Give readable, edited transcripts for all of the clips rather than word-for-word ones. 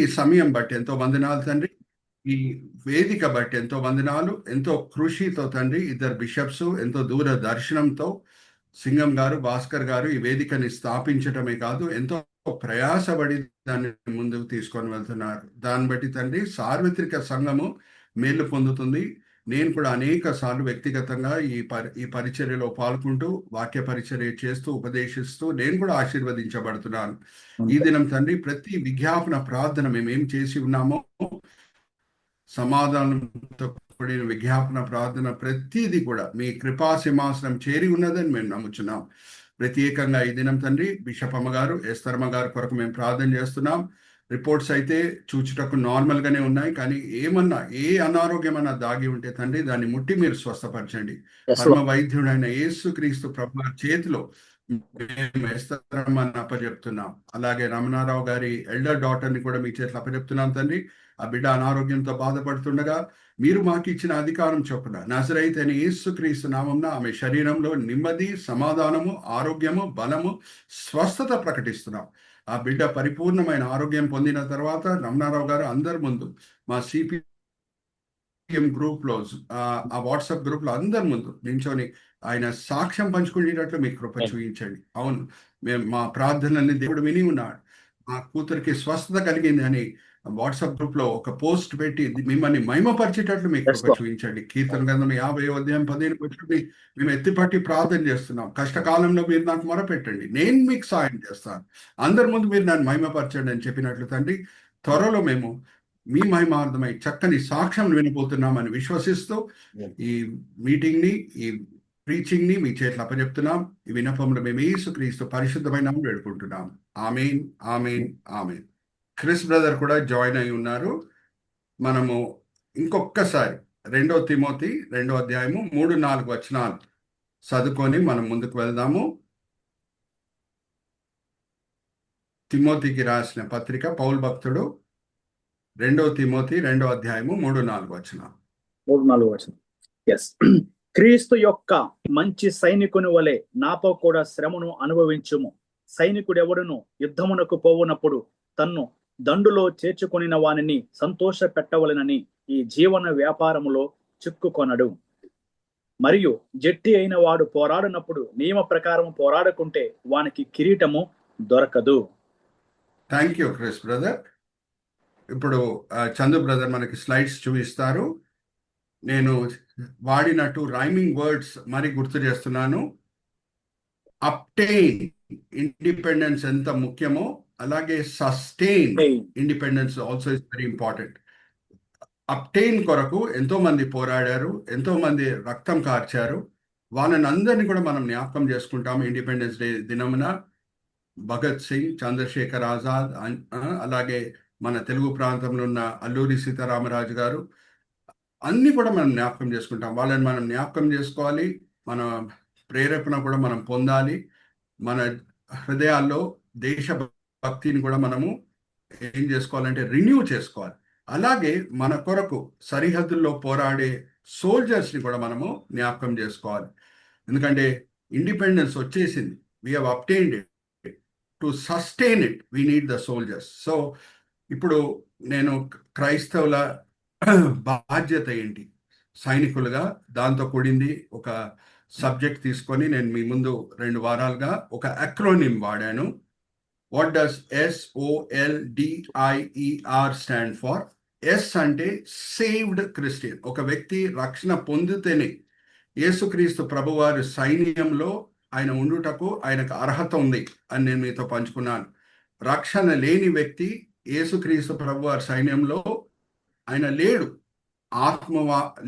ఈ సమయం బట్టి ఎంతో వందనాలు తండ్రి. ఈ వేదిక బట్టి ఎంతో వందనాలు. ఎంతో కృషితో తండ్రి, ఇద్దరు బిషప్స్ ఎంతో దూర దర్శనంతో సింగం గారు, భాస్కర్ గారు ఈ వేదికని స్థాపించటమే కాదు, ఎంతో ప్రయాసపడి దాన్ని ముందుకు తీసుకొని వెళ్తున్నారు. దాన్ని బట్టి తండ్రి సార్వత్రిక సంఘము మేలు పొందుతుంది. నేను కూడా అనేక సార్లు వ్యక్తిగతంగా ఈ పరిచర్యలో పాల్గొంటూ వాక్య పరిచర్య చేస్తూ ఉపదేశిస్తూ నేను కూడా ఆశీర్వదించబడుతున్నాను. ఈ దినం తండ్రి ప్రతి విజ్ఞాపన ప్రార్థన మేమేం చేసి ఉన్నామో, సమాధానంతో కూడిన విజ్ఞాపన ప్రార్థన ప్రతిదీ కూడా మీ కృపా సింహాసనం చేరి ఉన్నదని మేము నమ్ముచున్నాం. ప్రత్యేకంగా ఈ దినం తండ్రి బిషప్ అమ్మగారు, ఎస్తర్మ గారు కొరకు మేము ప్రార్థన చేస్తున్నాం. రిపోర్ట్స్ అయితే చూచుటకు నార్మల్ గానే ఉన్నాయి, కానీ ఏమన్నా ఏ అనారోగ్యమన్నా దాగి ఉంటే తండ్రి దాన్ని ముట్టి మీరు స్వస్థపరచండి. పరమ వైద్యుడైన యేసు క్రీస్తు ప్రభు చేతిలో మేము ఎస్తరమ్మని అప్పచెప్తున్నాం. అలాగే రమణారావు గారి ఎల్డర్ డాటర్ ని కూడా మీ చేతిలో అప్పచెప్తున్నాం తండ్రి. ఆ బిడ్డ అనారోగ్యంతో బాధపడుతుండగా మీరు మాకు ఇచ్చిన అధికారం చొప్పున నజరైతైన యేసు క్రీస్తు నామమున ఆమె శరీరంలో నెమ్మది, సమాధానము, ఆరోగ్యము, బలము, స్వస్థత ప్రకటిస్తున్నాం. ఆ బిడ్డ పరిపూర్ణమైన ఆరోగ్యం పొందిన తర్వాత రమణారావు గారు అందరి ముందు మా సిపిఎం గ్రూప్ లో, ఆ వాట్సాప్ గ్రూప్ లో అందరి ముందు నించొని ఆయన సాక్ష్యం పంచుకునేటట్లు మీకు కృప చూపించండి. అవును, మేము మా ప్రార్థనల్ని దేవుడు విని ఉన్నాడు, మా కూతురికి స్వస్థత కలిగింది అని వాట్సాప్ గ్రూప్ లో ఒక పోస్ట్ పెట్టి మిమ్మల్ని మహిమపరిచేటట్లు మీకు కృప చూపించండి. కీర్తన గ్రంథం 50వ అధ్యాయం 15 వచ్చి మేము ఎత్తిపట్టి ప్రార్థన చేస్తున్నాం. కష్టకాలంలో మీరు నాకు మొరపెట్టండి, నేను మీకు సాయం చేస్తాను, అందరి ముందు మీరు నన్ను మహిమపరచండి అని చెప్పినట్లు తండ్రి, త్వరలో మేము మీ మహిమార్థమై చక్కని సాక్ష్యం వినబోతున్నామని విశ్వసిస్తూ ఈ మీటింగ్ ని, ఈ ప్రీచింగ్ ని మీ చేతులు అప్పచెప్తున్నాం. ఈ వినపంలో మేము యేసుక్రీస్తు పరిశుద్ధమైన వేడుకుంటున్నాం. ఆమేన్, ఆమేన్, ఆమేన్. క్రిస్ బ్రదర్ కూడా జాయిన్ అయి ఉన్నారు. మనము ఇంకొకసారి 2 తిమోతి 2వ అధ్యాయము 3-4 వచనాలు చదువుకొని మనం ముందుకు వెళ్దాము. తిమోతికి రాసిన పత్రిక పౌలు భక్తుడు 2 తిమోతి 2వ అధ్యాయము 3-4 వచనాలు. 3-4 వచనం. ఎస్. క్రీస్తు యొక్క మంచి సైనికుని వలె నాతో కూడా శ్రమను అనుభవించుము. సైనికుడెవడును యుద్ధమునకు పోవునప్పుడు తన్ను దండులో చేర్చుకొనిన వానిని సంతోష పెట్టవలెనని ఈ జీవన వ్యాపారములో చిక్కుకొనడు. మరియు జట్టి అయిన వాడు పోరాడినప్పుడు నియమ ప్రకారం పోరాడుకుంటే వానికి కిరీటము దొరకదు. Thank you Chris brother. ఇప్పుడు చందు బ్రదర్ మనకి స్లైడ్స్ చూపిస్తారు. నేను వాడినట్టు రైమింగ్ వర్డ్స్ మరి గుర్తు చేస్తున్నాను. అప్టైన్ ఇండిపెండెన్స్ ఎంత ముఖ్యమో, అలాగే sustain independence also is very important. Obtain కొరకు ఎంతో మంది పోరాడారు, ఎంతో మంది రక్తం కార్చారు. వాళ్ళని అందరినీ కూడా మనం జ్ఞాపకం చేసుకుంటాము ఇండిపెండెన్స్ డే దినమున. భగత్ సింగ్, చంద్రశేఖర్ ఆజాద్, అలాగే మన తెలుగు ప్రాంతంలో ఉన్న అల్లూరి సీతారామరాజు గారు, అన్ని కూడా మనం జ్ఞాపకం చేసుకుంటాం. వాళ్ళని మనం జ్ఞాపకం చేసుకోవాలి. మన ప్రేరేపణ కూడా మనం పొందాలి. మన హృదయాల్లో దేశభక్తిని కూడా మనము ఏం చేసుకోవాలంటే రిన్యూ చేసుకోవాలి. అలాగే మన కొరకు సరిహద్దుల్లో పోరాడే సోల్జర్స్ని కూడా మనము జ్ఞాపకం చేసుకోవాలి. ఎందుకంటే ఇండిపెండెన్స్ వచ్చేసింది. We have obtained it. To sustain it we need the soldiers. So ఇప్పుడు నేను క్రైస్తవుల బాధ్యత ఏంటి, సైనికులుగా దాంతో కూడింది ఒక సబ్జెక్ట్ తీసుకొని నేను మీ ముందు 2 వారాలుగా ఒక అక్రోనిమ్ వాడాను. What does SOLDIER stand for? S అంటే సేవ్డ్ క్రిస్టియన్. ఒక వ్యక్తి రక్షణ పొందితేనే యేసుక్రీస్తు ప్రభువారి సైన్యంలో ఆయన ఉండుటకు ఆయనకు అర్హత ఉంది అని నేను మీతో పంచుకున్నాను. రక్షణ లేని వ్యక్తి యేసుక్రీస్తు ప్రభువారి సైన్యంలో ఆయన లేడు. ఆత్మ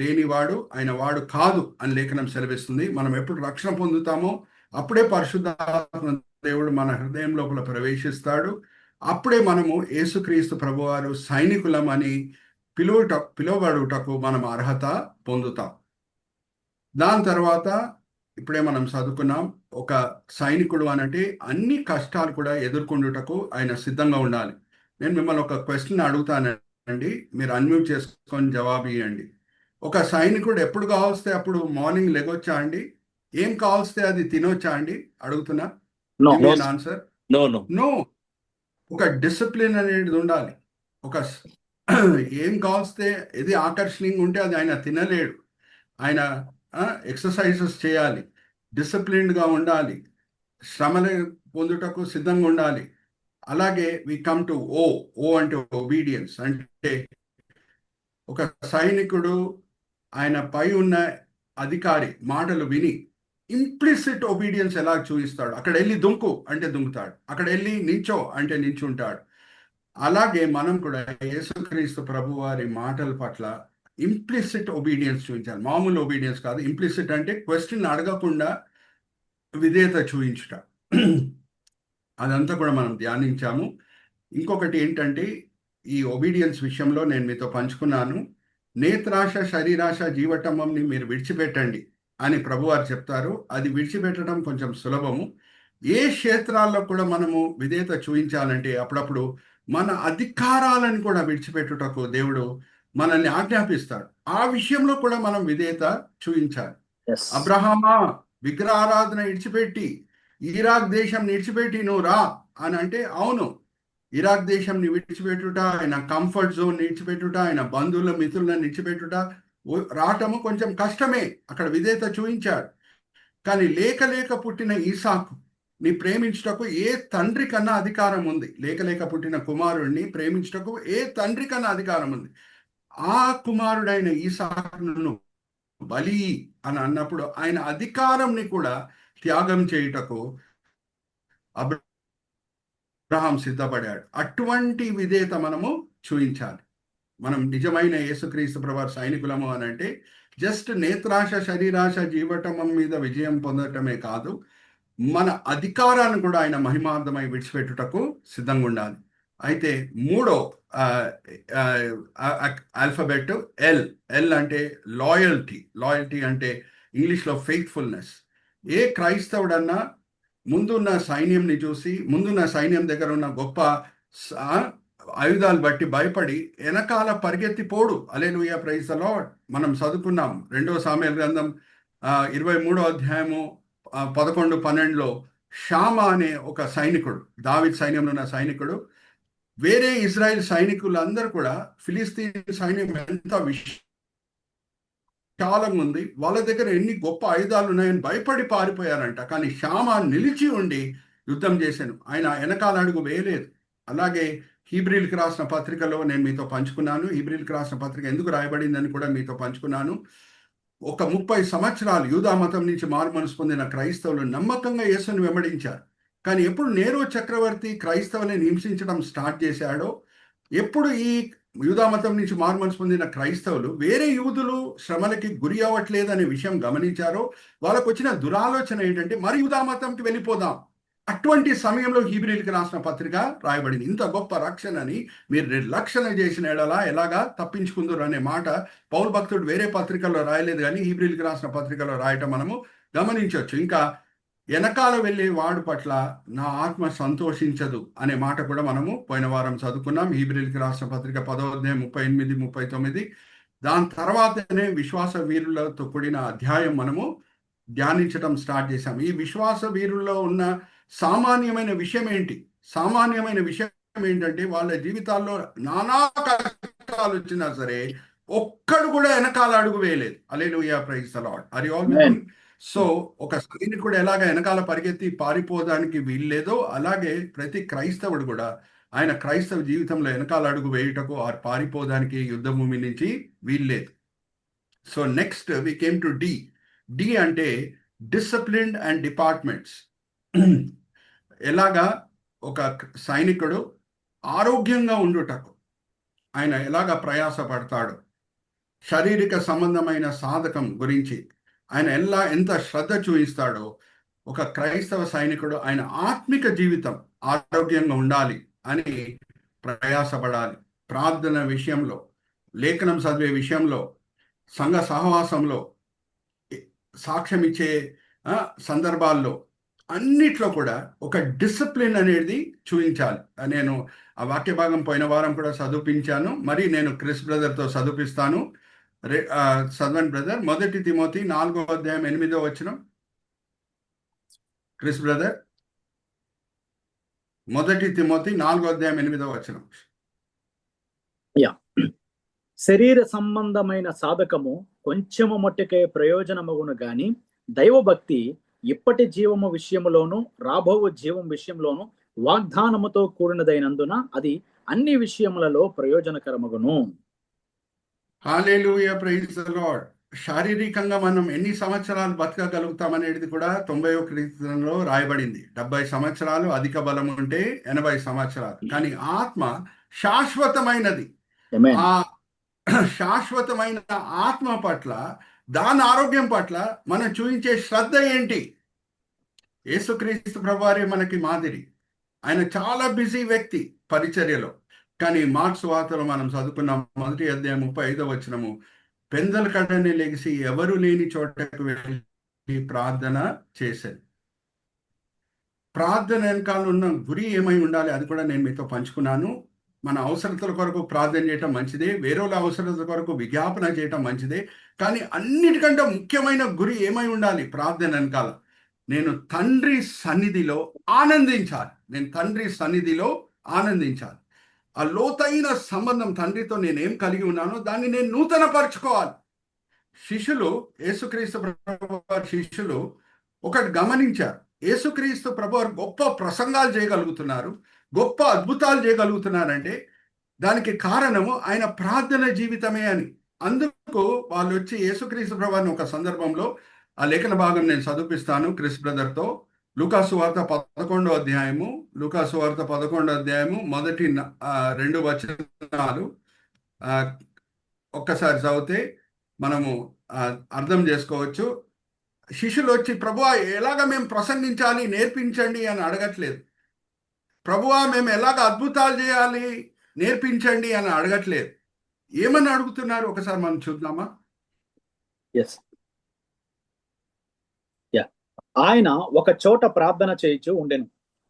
లేనివాడు ఆయన వాడు కాదు అని లేఖనం సెలవిస్తుంది. మనం ఎప్పుడు రక్షణ పొందుతామో అప్పుడే పరిశుద్ధాత్మ దేవుడు మన హృదయం లోపల ప్రవేశిస్తాడు. అప్పుడే మనము యేసుక్రీస్తు ప్రభువారు సైనికులం అని పిలువబడుటకు మనం అర్హత పొందుతాం. దాని తర్వాత ఇప్పుడే మనం చదువుకున్నాం, ఒక సైనికుడు అనంటే అన్ని కష్టాలు కూడా ఎదుర్కొండుటకు ఆయన సిద్ధంగా ఉండాలి. నేను మిమ్మల్ని ఒక క్వశ్చన్ అడుగుతానండి, మీరు అన్మ్యూట్ చేసుకొని జవాబు ఇవ్వండి. ఒక సైనికుడు ఎప్పుడు కావస్తే అప్పుడు మార్నింగ్ లెగొచ్చా అండి? ఏం కావస్తే అది తినొచ్చా అండి? అడుగుతున్నా. Answer no. ఒక డిసిప్లిన్ అనేది ఉండాలి. ఒక ఏం కావస్తే ఏది ఆకర్షణీయంగా ఉంటే అది ఆయన తినలేడు. ఆయన ఎక్సర్సైజెస్ చేయాలి, డిసిప్లిన్డ్గా ఉండాలి, శ్రమలు పొందుటకు సిద్ధంగా ఉండాలి. అలాగే వి కమ్ టు ఓ. ఓ అంటే ఒబీడియన్స్. అంటే ఒక సైనికుడు ఆయన పై ఉన్న అధికారి మాటలు విని ఇంప్లిసిట్ ఒబీడియన్స్ ఎలా చూపిస్తాడు. అక్కడ వెళ్ళి దుంకు అంటే దుంకుతాడు, అక్కడ వెళ్ళి నించో అంటే నించుంటాడు. అలాగే మనం కూడా యేసుక్రీస్తు ప్రభు వారి మాటల పట్ల ఇంప్లిసిట్ ఒబీడియన్స్ చూపించాలి. మామూలు ఒబీడియన్స్ కాదు. ఇంప్లిసిట్ అంటే క్వశ్చన్ అడగకుండా విధేయత చూపించుట. అదంతా కూడా మనం ధ్యానించాము. ఇంకొకటి ఏంటంటే ఈ ఒబీడియన్స్ విషయంలో నేను మీతో పంచుకున్నాను. నేత్రాశ, శరీరాశ, జీవటంని మీరు విడిచిపెట్టండి అని ప్రభువారు చెప్తారు. అది విడిచిపెట్టడం కొంచెం సులభము. ఏ క్షేత్రాల్లో కూడా మనము విధేయత చూపించాలంటే అప్పుడప్పుడు మన అధికారాలను కూడా విడిచిపెట్టుటకు దేవుడు మనల్ని ఆజ్ఞాపిస్తాడు. ఆ విషయంలో కూడా మనం విధేయత చూపించాలి. అబ్రహామా, విగ్రహారాధన విడిచిపెట్టి ఇరాక్ దేశం విడిచిపెట్టి నువ్వు రా అని అంటే, అవును, ఇరాక్ దేశం విడిచిపెట్టుట, ఆయన కంఫర్ట్ జోన్ విడిచిపెట్టుట, ఆయన బంధువుల మిత్రులను విడిచిపెట్టుట రావటము కొంచెం కష్టమే. అక్కడ విధేయత చూపించాడు. కానీ లేక లేక పుట్టిన ఈసాకు ని ప్రేమించుటకు ఏ తండ్రి కన్నా అధికారం ఉంది. లేక లేక పుట్టిన కుమారుడిని ప్రేమించుటకు ఏ తండ్రి కన్నా అధికారం ఉంది. ఆ కుమారుడైన ఈసాకును బలి అని అన్నప్పుడు ఆయన అధికారంని కూడా త్యాగం చేయుటకు అబ్రహాం సిద్ధపడాడు. అటువంటి విధేయత మనము చూపించాలి. మనం నిజమైన యేసుక్రీస్తు ప్రభువారి సైనికులము అని అంటే జస్ట్ నేత్రాశ, శరీరాశ, జీవటమం మీద విజయం పొందటమే కాదు, మన అధికారాన్ని కూడా ఆయన మహిమార్థమై విడిచిపెట్టుటకు సిద్ధంగా ఉండాలి. అయితే మూడో ఆల్ఫబెట్ ఎల్. ఎల్ అంటే లాయల్టీ. లాయల్టీ అంటే ఇంగ్లీష్లో ఫెయిత్ఫుల్నెస్. ఏ క్రైస్తవుడన్నా ముందున్న సైన్యంని చూసి, ముందున్న సైన్యం దగ్గర ఉన్న గొప్ప ఆయుధాలు బట్టి భయపడి వెనకాల పరిగెత్తిపోడు. హల్లెలూయా, ప్రైజ్ ది లార్డ్. మనం చదువుకున్నాం 2 సామెల గ్రంథం 23వ అధ్యాయము 11-12లో షామా అనే ఒక సైనికుడు, దావీదు సైన్యంలో ఉన్న సైనికుడు, వేరే ఇజ్రాయెల్ సైనికులందరూ కూడా ఫిలిస్తీన్ సైన్యం ఎంత విశాలంగా ఉంది, వాళ్ళ దగ్గర ఎన్ని గొప్ప ఆయుధాలు ఉన్నాయని భయపడి పారిపోయారంట. కానీ షామా నిలిచి ఉండి యుద్ధం చేశాను. ఆయన వెనకాల అడుగు వేయలేదు. అలాగే హీబ్రీలకు రాసిన పత్రికలో నేను మీతో పంచుకున్నాను. హీబ్రీలకు రాసిన పత్రిక ఎందుకు రాయబడిందని కూడా మీతో పంచుకున్నాను. ఒక 30 సంవత్సరాలు యూదా మతం నుంచి మారుమనసు పొందిన క్రైస్తవులు నమ్మకంగా యేసుని వెంబడించారు. కానీ ఎప్పుడు నేరో చక్రవర్తి క్రైస్తవుని హింసించడం స్టార్ట్ చేశాడో, ఎప్పుడు ఈ యూదా మతం నుంచి మారుమనసు పొందిన క్రైస్తవులు వేరే యూదులు శ్రమలకి గురి అవ్వట్లేదనే విషయం గమనించారో, వాళ్ళకు వచ్చిన దురాలోచన ఏంటంటే మరి యూదా మతంకి వెళ్ళిపోదాం. అటువంటి సమయంలో హీబ్రీలకు రాసిన పత్రిక రాయబడింది. ఇంత గొప్ప రక్షణని మీరు నిర్లక్షణ చేసిన ఎడలా ఎలాగా తప్పించుకుందరు అనే మాట పౌలు భక్తుడు వేరే పత్రికల్లో రాయలేదు, కానీ హీబ్రీలకు రాసిన పత్రికలో రాయటం మనము గమనించవచ్చు. ఇంకా వెనకాల వెళ్ళే వాడు పట్ల నా ఆత్మ సంతోషించదు అనే మాట కూడా మనము పోయిన వారం చదువుకున్నాం. హీబ్రీలకు రాసిన పత్రిక 10వ అధ్యాయం 38-39. దాని తర్వాతనే విశ్వాస వీరులతో కూడిన అధ్యాయం మనము ధ్యానించడం స్టార్ట్ చేశాం. ఈ విశ్వాస వీరుల్లో ఉన్న సామాన్యమైన విషయం ఏంటి? సామాన్యమైన విషయం ఏంటంటే వాళ్ళ జీవితాల్లో నానా కష్టాలు వచ్చినా సరే ఒక్కడు కూడా వెనకాల అడుగు వేయలేదు. Hallelujah, praise the lord. Are you all with me? So ఒక సైనికుడు ఎలాగ వెనకాల పరిగెత్తి పారిపోవడానికి వీల్లేదో, అలాగే ప్రతి క్రైస్తవుడు కూడా ఆయన క్రైస్తవ జీవితంలో వెనకాల అడుగు వేయుటకు ఆరు పారిపోవడానికి యుద్ధ భూమి నుంచి వీల్లేదు. So next we came to D. D అంటే డిసిప్లిన్డ్ అండ్ డిపార్ట్మెంట్స్. ఎలాగా ఒక సైనికుడు ఆరోగ్యంగా ఉండుటకు ఆయన ఎలాగ ప్రయాసపడతాడు, శారీరక సంబంధమైన సాధకం గురించి ఆయన ఎంత శ్రద్ధ చూపిస్తాడో, ఒక క్రైస్తవ సైనికుడు ఆయన ఆత్మిక జీవితం ఆరోగ్యంగా ఉండాలి అని ప్రయాసపడాలి. ప్రార్థన విషయంలో, లేఖనం చదివే విషయంలో, సంఘ సహవాసంలో, సాక్ష్యం ఇచ్చే సందర్భాల్లో అన్నిట్లో కూడా ఒక డిసిప్లిన్ అనేది చూపించాలి. నేను ఆ వాక్య భాగం పోయిన వారం కూడా చదివించాను. మరి నేను క్రిస్ బ్రదర్తో చదివిస్తాను. చదవండి బ్రదర్. 1 తిమోతి 4వ అధ్యాయం 8వ వచనం. క్రిస్ బ్రదర్, 1 తిమోతి 4వ అధ్యాయం 8వ వచనం. శరీర సంబంధమైన సాధకము కొంచెము మట్టుకే ప్రయోజనమగును గాని దైవభక్తి ఇప్పటి జీవము విషయములోను రాబో జీవం విషయంలోను వాగ్దానముతో కూడినదైనందున అది అన్ని విషయములలో ప్రయోజనకరమగును. హల్లెలూయా, ప్రైజ్ ది లార్డ్. శారీరకంగా మనం ఎన్ని సంవత్సరాలు బతకగలుగుతాం అనేది కూడా 91 కీర్తనలో రాయబడింది. 70 సంవత్సరాలు అధిక బలం ఉంటే 80 సంవత్సరాలు. కానీ ఆత్మ శాశ్వతమైనది. ఆమేన్. ఆ శాశ్వతమైన ఆత్మ పట్ల, దాని ఆరోగ్యం పట్ల మనం చూపించే శ్రద్ధ ఏంటి? యేసుక్రీస్తు ప్రభువారే మనకి మాదిరి. ఆయన చాలా బిజీ వ్యక్తి పరిచర్యలో. కానీ మార్క్స్ వార్తలో మనం చదువుకున్న 1వ అధ్యాయం 35వ వచనము, పెందల కడని లెగిసి ఎవరు లేని చోటకు వెళ్ళి ప్రార్థన చేశారు. ప్రార్థన వెనకాల ఉన్న గురి ఏమై ఉండాలి అది కూడా నేను మీతో పంచుకున్నాను. మన అవసరతల కొరకు ప్రార్థన చేయటం మంచిదే, వేరేల అవసరతల కొరకు విజ్ఞాపన చేయటం మంచిదే. కానీ అన్నిటికంటే ముఖ్యమైన గురి ఏమై ఉండాలి ప్రార్థన వెనకాల? నేను తండ్రి సన్నిధిలో ఆనందించాలి. ఆ లోతైన సంబంధం తండ్రితో నేనేం కలిగి ఉన్నానో దాన్ని నేను నూతన పరుచుకోవాలి. శిష్యులు, యేసుక్రీస్తు ప్రభువారి శిష్యులు ఒకటి గమనించారు. యేసుక్రీస్తు ప్రభువారు గొప్ప ప్రసంగాలు చేయగలుగుతున్నారు, గొప్ప అద్భుతాలు చేయగలుగుతున్నారంటే దానికి కారణము ఆయన ప్రార్థన జీవితమే అని. అందుకు వాళ్ళు వచ్చి యేసుక్రీస్తు ప్రభువారిని ఒక సందర్భంలో, ఆ లేఖన భాగం నేను చదివిస్తాను క్రిస్ బ్రదర్తో. లూకాసు వార్త 11వ అధ్యాయము మొదటి 2 వచనాలు ఒక్కసారి చదివితే మనము అర్థం చేసుకోవచ్చు. శిష్యులు వచ్చి, ప్రభువా ఎలాగ మేము ప్రసంగించాలి నేర్పించండి అని అడగట్లేదు. ప్రభువా మేము ఎలాగ అద్భుతాలు చేయాలి నేర్పించండి అని అడగట్లేదు. ఏమని అడుగుతున్నారు ఒకసారి మనం చూద్దామా? ఆయన ఒక చోట ప్రార్థన చేయించు ఉండెను.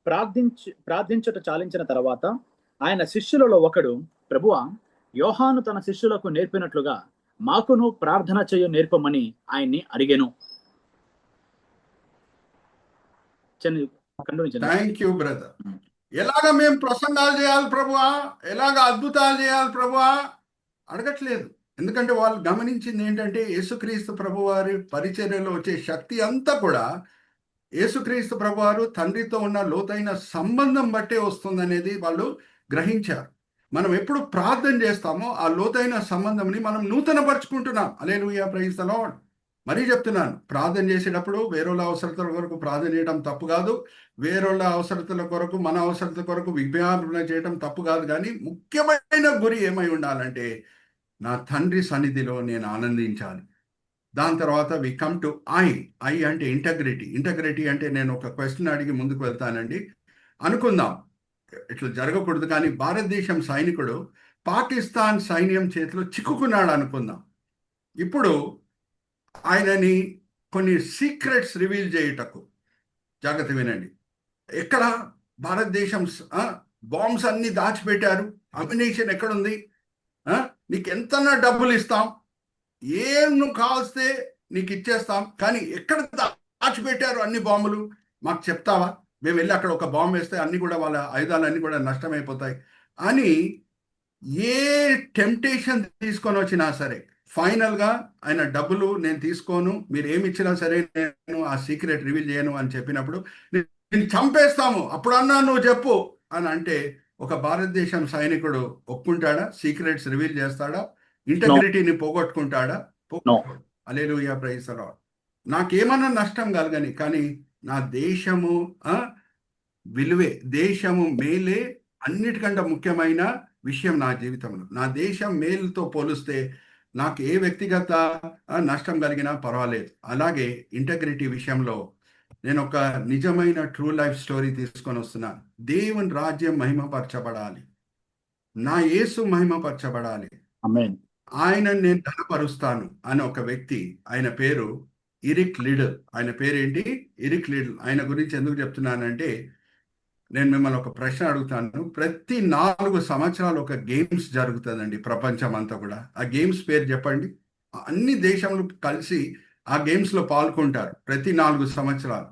ప్రార్థించుట చాలించిన తర్వాత ఆయన శిష్యులలో ఒకడు, ప్రభువా యోహాను తన శిష్యులకు నేర్పినట్లుగా మాకును ప్రార్థన చేయ నేర్పమని ఆయన్ని అడిగెను. Thank you brother. ఎలాగ మేము ప్రసంగాలు చేయాలి ప్రభువా, ఎలాగ అద్భుతాలు చేయాలి ప్రభువా అడగట్లేదు. ఎందుకంటే వాళ్ళు గమనించింది ఏంటంటే యేసుక్రీస్తు ప్రభువారి పరిచర్యలో వచ్చే శక్తి అంతా కూడా యేసుక్రీస్తు ప్రభువారు తండ్రితో ఉన్న లోతైన సంబంధం బట్టే వస్తుందనేది వాళ్ళు గ్రహించారు. మనం ఎప్పుడు ప్రార్థన చేస్తామో ఆ లోతైన సంబంధంని మనం నూతనపరుచుకుంటున్నాం. హల్లెలూయా, ప్రైజ్ ది లార్డ్. మరీ చెప్తున్నాను, ప్రార్థన చేసేటప్పుడు వేరేల అవసరతల కొరకు ప్రార్థన చేయడం తప్పు కాదు, వేరేల అవసరతల కొరకు మన అవసరతల కొరకు విజ్ఞాపన చేయడం తప్పు కాదు. కానీ ముఖ్యమైన గురి ఏమై ఉండాలంటే నా తండ్రి సన్నిధిలో నేను ఆనందించాలి. దాని తర్వాత వి కమ్ టు ఐ అంటే ఇంటగ్రిటీ అంటే నేను ఒక క్వశ్చన్ అడిగి ముందుకు వెళ్తానండి. అనుకుందాం ఇట్లా జరగకూడదు, కానీ భారతదేశం సైనికుడు పాకిస్తాన్ సైన్యం చేతిలో చిక్కుకున్నాడు అనుకుందాం. ఇప్పుడు ఆయనని కొన్ని సీక్రెట్స్ రివీల్ చేయుటకు, జాగ్రత్త వినండి, ఎక్కడ భారతదేశం బాంబ్స్ అన్ని దాచిపెట్టారు, అమ్యునిషన్ ఎక్కడుంది, నీకు ఎంతన్నా డబ్బులు ఇస్తాం, ఏం నువ్వు కావస్తే నీకు ఇచ్చేస్తాం, కానీ ఎక్కడ దాచిపెట్టారు అన్ని బాంబులు మాకు చెప్తావా? మేము వెళ్ళి అక్కడ ఒక బాంబు వేస్తే అన్ని కూడా వాళ్ళ ఆయుధాలన్నీ కూడా నష్టమైపోతాయి అని ఏ టెంప్టేషన్ తీసుకొని వచ్చినా సరే ఫైనల్గా ఆయన డబ్బులు నేను తీసుకోను, మీరు ఏమి ఇచ్చినా సరే నేను ఆ సీక్రెట్ రివీల్ చేయను అని చెప్పినప్పుడు నేను చంపేస్తాము, అప్పుడన్నా నువ్వు చెప్పు అని అంటే ఒక భారతదేశం సైనికుడు ఒప్పుకుంటాడా? సీక్రెట్స్ రివీల్ చేస్తాడా? ఇంటగ్రిటీని పోగొట్టుకుంటాడా? హల్లెలూయా, ప్రైజ్ ది లార్డ్. నాకేమన్నా నష్టం కలగని, కానీ నా దేశము విలువే, దేశము మేలే అన్నిటికంటే ముఖ్యమైన విషయం నా జీవితంలో. నా దేశం మేలుతో పోలిస్తే నాకు ఏ వ్యక్తిగత నష్టం కలిగినా పర్వాలేదు. అలాగే ఇంటగ్రిటీ విషయంలో నేను ఒక నిజమైన ట్రూ లైఫ్ స్టోరీ తీసుకొని వస్తున్నాను. దేవుని రాజ్యం మహిమపరచబడాలి, నా యేసు మహిమపరచబడాలి, ఆయన నేను ధనపరుస్తాను అని ఒక వ్యక్తి, ఆయన పేరు ఇరిక్ లిడిల్. ఆయన పేరేంటి? ఇరిక్ లిడిల్. ఆయన గురించి ఎందుకు చెప్తున్నానంటే నేను మిమ్మల్ని ఒక ప్రశ్న అడుగుతాను. ప్రతి 4 సంవత్సరాలు ఒక గేమ్స్ జరుగుతుందండి ప్రపంచం అంతా కూడా. ఆ గేమ్స్ పేరు చెప్పండి. అన్ని దేశములు కలిసి ఆ గేమ్స్ లో పాల్గొంటారు ప్రతి 4 సంవత్సరాలు.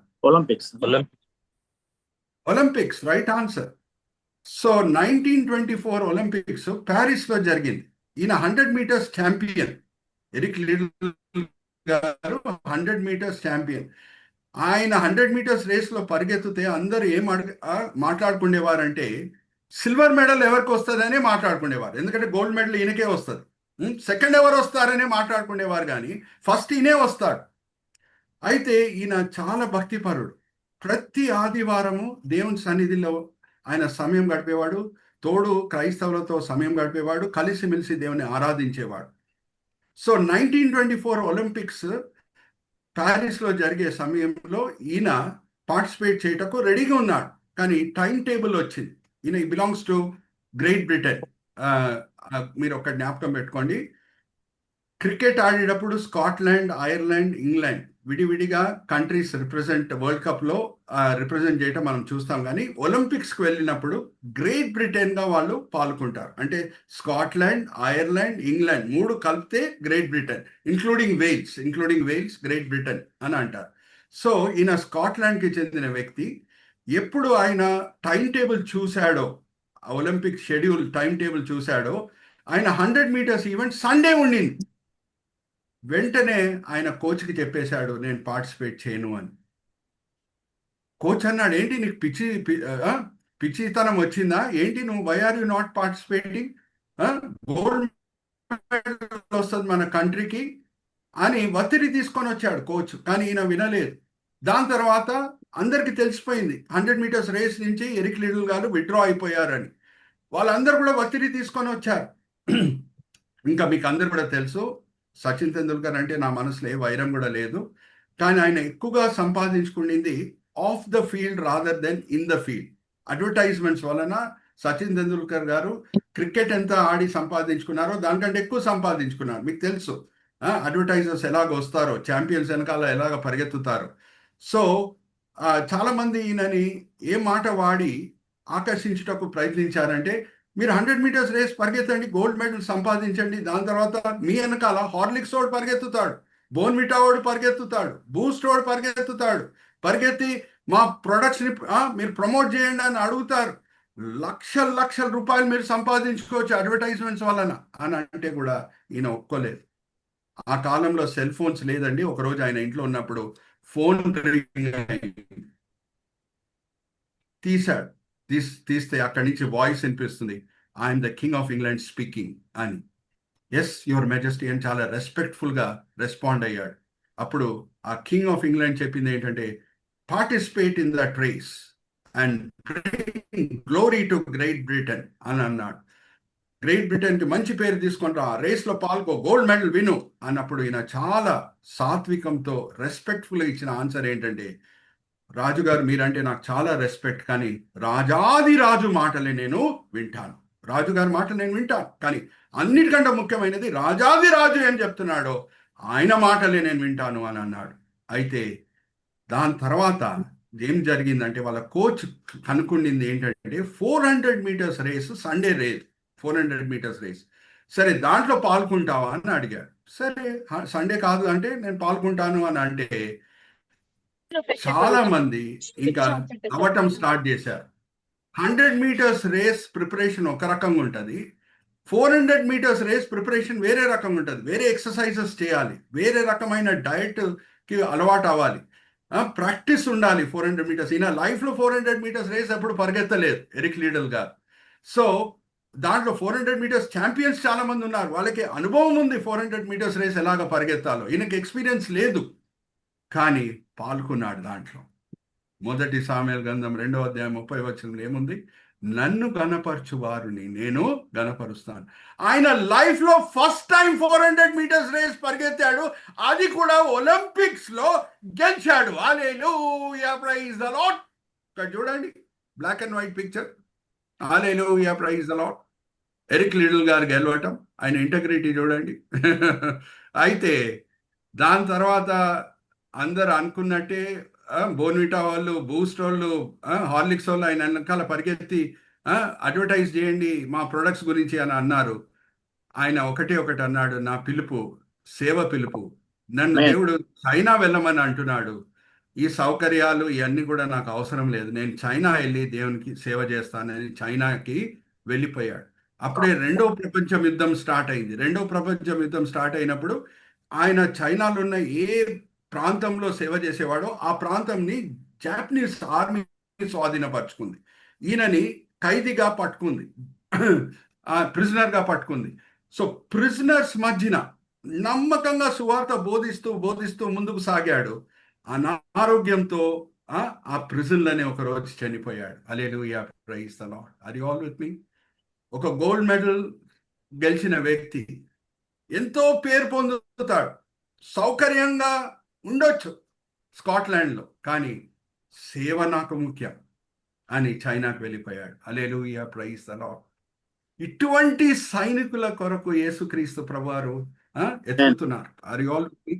Olympics, right answer. So 1924 Olympics Paris లో జరిగింది. ఈయన 100 మీటర్స్ ఛాంపియన్. ఎరిక్ లిటిల్ గారు 100 మీటర్స్ ఛాంపియన్. ఆయన 100 మీటర్స్ రేస్ లో పరిగెత్తితే అందరూ ఏం మాట్లాడుకునేవారంటే సిల్వర్ మెడల్ ఎవరికి వస్తుందని మాట్లాడుకునేవారు. ఎందుకంటే గోల్డ్ మెడల్ ఈయనకే వస్తుంది. సెకండ్ ఎవరు వస్తారని మాట్లాడుకునేవారు, కానీ ఫస్ట్ ఈయనే వస్తాడు. అయితే ఈయన చాలా భక్తిపరుడు. ప్రతి ఆదివారము దేవుని సన్నిధిలో ఆయన సమయం గడిపేవాడు. తోడు క్రైస్తవులతో సమయం గడిపేవాడు. కలిసిమెలిసి దేవుని ఆరాధించేవాడు. సో 1924 ఒలింపిక్స్ ప్యారిస్లో జరిగే సమయంలో ఈయన పార్టిసిపేట్ చేయటకు రెడీగా ఉన్నాడు. కానీ టైం టేబుల్ వచ్చింది. ఈయన బిలాంగ్స్ టు గ్రేట్ బ్రిటన్. మీరు ఒక జ్ఞాపకం పెట్టుకోండి, క్రికెట్ ఆడేటప్పుడు స్కాట్లాండ్, ఐర్లాండ్, ఇంగ్లాండ్ విడివిడిగా కంట్రీస్ రిప్రజెంట్ వరల్డ్ కప్లో రిప్రజెంట్ చేయటం మనం చూస్తాం. కానీ ఒలింపిక్స్కి వెళ్ళినప్పుడు గ్రేట్ బ్రిటన్గా వాళ్ళు పాల్గొంటారు. అంటే స్కాట్లాండ్, ఐర్లాండ్, ఇంగ్లాండ్ మూడు కలిపితే great Britain, including Wales great Britain అని అంటారు. సో ఈయన స్కాట్లాండ్కి చెందిన వ్యక్తి. ఎప్పుడు ఆయన టైం టేబుల్ చూశాడో, ఒలింపిక్ షెడ్యూల్ టైం టేబుల్ చూశాడో, ఆయన 100 మీటర్స్ ఈవెంట్ సండే ఉండింది. వెంటనే ఆయన కోచ్కి చెప్పేశాడు, నేను పార్టిసిపేట్ చేయను అని. కోచ్ అన్నాడు, ఏంటి నీకు పిచ్చితనం వచ్చిందా ఏంటి, నువ్వు why are you not participating, gold medal వస్తుంది మన కంట్రీకి అని ఒత్తిడి తీసుకొని వచ్చాడు కోచ్. కానీ ఈయన వినలేదు. దాని తర్వాత అందరికి తెలిసిపోయింది 100 మీటర్స్ రేస్ నుంచి ఎరిక్ లిటిల్ గారు విత్డ్రా అయిపోయారని. వాళ్ళందరూ కూడా ఒత్తిడి తీసుకొని వచ్చారు. ఇంకా మీకు అందరు కూడా తెలుసు, సచిన్ తెందుల్కర్ అంటే నా మనసులో ఏ వైరం కూడా లేదు. కానీ ఆయన ఎక్కువగా సంపాదించుకునింది off the field rather than in the field. Advertisements వలన సచిన్ తెందుల్కర్ గారు క్రికెట్ ఎంత ఆడి సంపాదించుకున్నారో దానికంటే ఎక్కువ సంపాదించుకున్నారు. మీకు తెలుసు అడ్వర్టైజర్స్ ఎలాగ వస్తారో, ఛాంపియన్స్ వెనకాల ఎలాగ పరిగెత్తుతారో. సో చాలా మంది ఈయనని ఏ మాట వాడి ఆకర్షించుటకు ప్రయత్నించారంటే, మీరు 100 మీటర్స్ రేస్ పరిగెత్తండి, గోల్డ్ మెడల్ సంపాదించండి, దాని తర్వాత మీ వెనకాల హార్లిక్స్ వాడు పరిగెత్తుతాడు, బోన్విటా వాడు పరిగెత్తుతాడు, బూస్ట్ వాడు పరిగెత్తి మా ప్రొడక్ట్స్ని మీరు ప్రమోట్ చేయండి అని అడుగుతారు. లక్షల రూపాయలు మీరు సంపాదించుకోవచ్చు అడ్వర్టైజ్మెంట్స్ వలన అని అంటే కూడా ఈయన ఒప్పుకోలేదు. ఆ కాలంలో సెల్ ఫోన్స్ లేదండి. ఒకరోజు ఆయన ఇంట్లో ఉన్నప్పుడు ఫోన్ తీశాడు. తీస్తే అక్కడి నుంచి వాయిస్ వినిపిస్తుంది, I'm the king of England speaking అని. ఎస్ యువర్ మెజెస్టీ అని చాలా రెస్పెక్ట్ఫుల్గా రెస్పాండ్ అయ్యాడు. అప్పుడు ఆ కింగ్ ఆఫ్ ఇంగ్లాండ్ చెప్పింది ఏంటంటే, participate in that race and bring glory to Great Britain అని అన్నాడు. గ్రేట్ బ్రిటన్కి మంచి పేరు తీసుకొని రా, రేస్లో పాల్గొ, గోల్డ్ మెడల్ విను అన్నప్పుడు ఈయన చాలా సాత్వికంతో రెస్పెక్ట్ఫుల్గా ఇచ్చిన ఆన్సర్ ఏంటంటే, రాజుగారు మీరంటే నాకు చాలా రెస్పెక్ట్, కానీ రాజాది రాజు మాటలే నేను వింటాను. రాజుగారి మాటలు నేను వింటాను, కానీ అన్నిటికంటే ముఖ్యమైనది రాజాది రాజు ఏం చెప్తున్నాడో ఆయన మాటలే నేను వింటాను అని అన్నాడు. అయితే దాని తర్వాత ఏం జరిగిందంటే, వాళ్ళ కోచ్ కనుక్కుండింది ఏంటంటే 400 metres race, Sunday race 400 metres race. సరే దాంట్లో పాల్గొంటావా అని అడిగాడు. సరే సండే కాదు అంటే నేను పాల్గొంటాను అని అంటే చాలా మంది ఇంకా అవ్వటం స్టార్ట్ చేశారు. 100 మీటర్స్ రేస్ ప్రిపరేషన్ ఒక రకంగా ఉంటుంది, 400 మీటర్స్ రేస్ ప్రిపరేషన్ వేరే రకంగా ఉంటుంది. వేరే ఎక్సర్సైజెస్ చేయాలి, వేరే రకమైన డైట్కి అలవాటు అవ్వాలి, ప్రాక్టీస్ ఉండాలి. 400 మీటర్స్ ఈయన లైఫ్లో 400 మీటర్స్ రేస్ ఎప్పుడు పరిగెత్తలేదు ఎరిక్ లిటిల్ గారు. సో దాంట్లో 400 మీటర్స్ ఛాంపియన్స్ చాలా మంది ఉన్నారు, వాళ్ళకి అనుభవం ఉంది 400 మీటర్స్ రేస్ ఎలాగ పరిగెత్తాలో. ఈయనకి ఎక్స్పీరియన్స్ లేదు, కానీ పాల్గొన్నాడు దాంట్లో. మొదటి సామెల గ్రంథం 2వ అధ్యాయం 30వ వచనంలో ఏముంది, నన్ను గణపరచు వారిని నేను గణపరుస్తాను. ఆయన లైఫ్ లో ఫస్ట్ టైం 400 మీటర్స్ రేస్ పరిగెత్తాడు, అది కూడా ఒలింపిక్స్ లో గెలిచాడు. Hallelujah, praise the Lord. ఇక్కడ చూడండి, black and white picture. Hallelujah, praise the Lord. Eric Liddell గారు గెలవటం, ఆయన ఇంటగ్రిటీ చూడండి. అయితే దాని తర్వాత అందరు అనుకున్నట్టే బోన్విటా వాళ్ళు, బూస్ట్ వాళ్ళు, హార్లిక్స్ వాళ్ళు ఆయన వెనకాల పరిగెత్తి అడ్వర్టైజ్ చేయండి మా ప్రొడక్ట్స్ గురించి అని అన్నారు. ఆయన ఒకటి అన్నాడు, నా పిలుపు సేవ పిలుపు, నన్ను దేవుడు చైనా వెళ్ళమని అంటున్నాడు, ఈ సౌకర్యాలు ఇవన్నీ కూడా నాకు అవసరం లేదు, నేను చైనా వెళ్ళి దేవునికి సేవ చేస్తానని చైనాకి వెళ్ళిపోయాడు. అప్పుడే రెండో ప్రపంచ యుద్ధం స్టార్ట్ అయింది. రెండో ప్రపంచ యుద్ధం స్టార్ట్ అయినప్పుడు ఆయన చైనాలో ఉన్న ఏ ప్రాంతంలో సేవ చేసేవాడో ఆ ప్రాంతంని జాపనీస్ ఆర్మీ స్వాధీనపరుచుకుంది. ఈయనని ఖైదీగా పట్టుకుంది, ప్రిజనర్గా పట్టుకుంది. సో ప్రిజనర్స్ మధ్యన నమ్మకంగా సువార్త బోధిస్తూ బోధిస్తూ ముందుకు సాగాడు. అనారోగ్యంతో ఆ ప్రిజన్లోనే ఒక రోజు చనిపోయాడు. Hallelujah, praise the lord. Are you all with me? ఒక గోల్డ్ మెడల్ గెలిచిన వ్యక్తి ఎంతో పేరు పొందుతాడు, సౌకర్యంగా ఉండొచ్చు స్కాట్లాండ్లో, కానీ సేవ నాకు ముఖ్యం అని చైనాకు వెళ్ళిపోయాడు. హల్లెలూయా, ప్రైజ్ ది లార్డ్. ఇటువంటి సైనికుల కొరకు యేసుక్రీస్తు ప్రభువారు ఎత్తుతున్నారు. ఆర్ యు ఆల్ విత్ మీ?